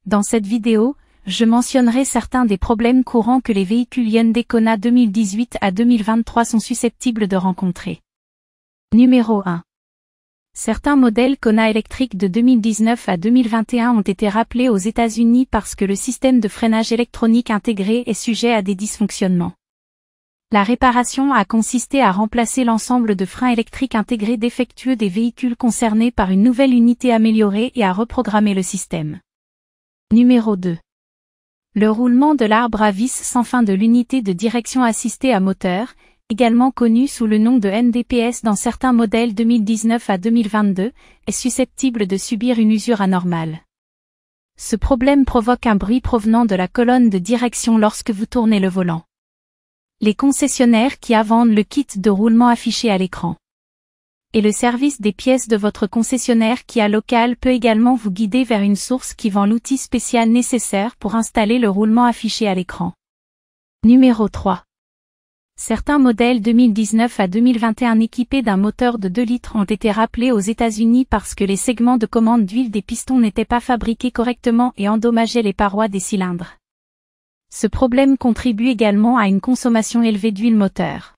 Dans cette vidéo, je mentionnerai certains des problèmes courants que les véhicules Hyundai Kona 2018 à 2023 sont susceptibles de rencontrer. Numéro 1. Certains modèles Kona électriques de 2019 à 2021 ont été rappelés aux États-Unis parce que le système de freinage électronique intégré est sujet à des dysfonctionnements. La réparation a consisté à remplacer l'ensemble de freins électriques intégrés défectueux des véhicules concernés par une nouvelle unité améliorée et à reprogrammer le système. Numéro 2. Le roulement de l'arbre à vis sans fin de l'unité de direction assistée à moteur, également connu sous le nom de NDPS dans certains modèles 2019 à 2022, est susceptible de subir une usure anormale. Ce problème provoque un bruit provenant de la colonne de direction lorsque vous tournez le volant. Les concessionnaires Kia vendent le kit de roulement affiché à l'écran. Et le service des pièces de votre concessionnaire Kia local peut également vous guider vers une source qui vend l'outil spécial nécessaire pour installer le roulement affiché à l'écran. Numéro 3. Certains modèles 2019 à 2021 équipés d'un moteur de 2 litres ont été rappelés aux États-Unis parce que les segments de commande d'huile des pistons n'étaient pas fabriqués correctement et endommageaient les parois des cylindres. Ce problème contribue également à une consommation élevée d'huile moteur.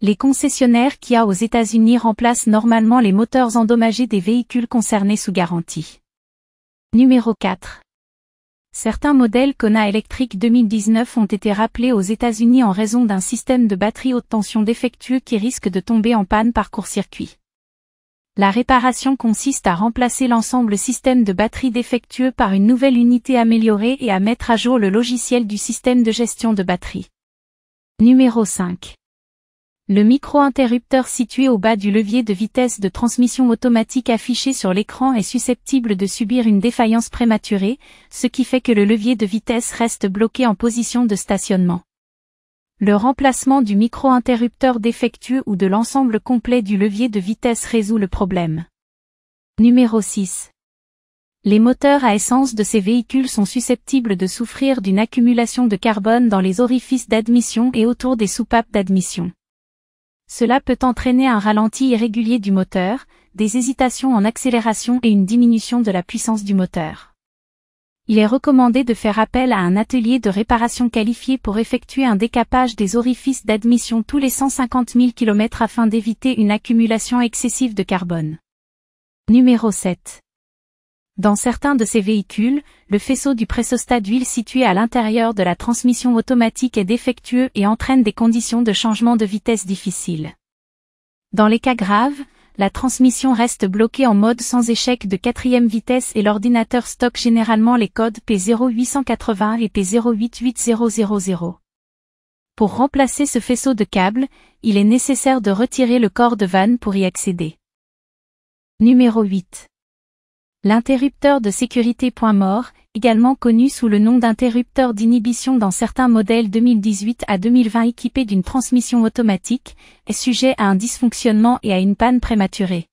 Les concessionnaires Kia aux États-Unis remplacent normalement les moteurs endommagés des véhicules concernés sous garantie. Numéro 4. Certains modèles Kona électriques 2019 ont été rappelés aux États-Unis en raison d'un système de batterie haute tension défectueux qui risque de tomber en panne par court-circuit. La réparation consiste à remplacer l'ensemble système de batterie défectueux par une nouvelle unité améliorée et à mettre à jour le logiciel du système de gestion de batterie. Numéro 5. Le micro-interrupteur situé au bas du levier de vitesse de transmission automatique affiché sur l'écran est susceptible de subir une défaillance prématurée, ce qui fait que le levier de vitesse reste bloqué en position de stationnement. Le remplacement du micro-interrupteur défectueux ou de l'ensemble complet du levier de vitesse résout le problème. Numéro 6. Les moteurs à essence de ces véhicules sont susceptibles de souffrir d'une accumulation de carbone dans les orifices d'admission et autour des soupapes d'admission. Cela peut entraîner un ralenti irrégulier du moteur, des hésitations en accélération et une diminution de la puissance du moteur. Il est recommandé de faire appel à un atelier de réparation qualifié pour effectuer un décapage des orifices d'admission tous les 150 000 km afin d'éviter une accumulation excessive de carbone. Numéro 7. Dans certains de ces véhicules, le faisceau du pressostat d'huile situé à l'intérieur de la transmission automatique est défectueux et entraîne des conditions de changement de vitesse difficiles. Dans les cas graves, la transmission reste bloquée en mode sans échec de 4e vitesse et l'ordinateur stocke généralement les codes P0880 et P088000. Pour remplacer ce faisceau de câbles, il est nécessaire de retirer le corps de vanne pour y accéder. Numéro 8. L'interrupteur de sécurité point mort, également connu sous le nom d'interrupteur d'inhibition dans certains modèles 2018 à 2020 équipés d'une transmission automatique, est sujet à un dysfonctionnement et à une panne prématurée.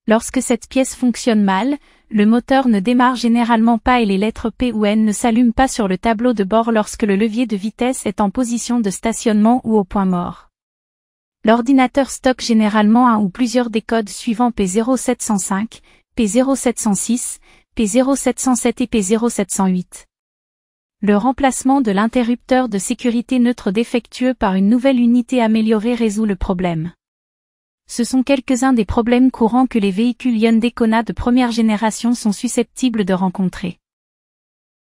Lorsque cette pièce fonctionne mal, le moteur ne démarre généralement pas et les lettres P ou N ne s'allument pas sur le tableau de bord lorsque le levier de vitesse est en position de stationnement ou au point mort. L'ordinateur stocke généralement un ou plusieurs des codes suivants P0705, P0706, P0707 et P0708. Le remplacement de l'interrupteur de sécurité neutre défectueux par une nouvelle unité améliorée résout le problème. Ce sont quelques-uns des problèmes courants que les véhicules Hyundai Kona de première génération sont susceptibles de rencontrer.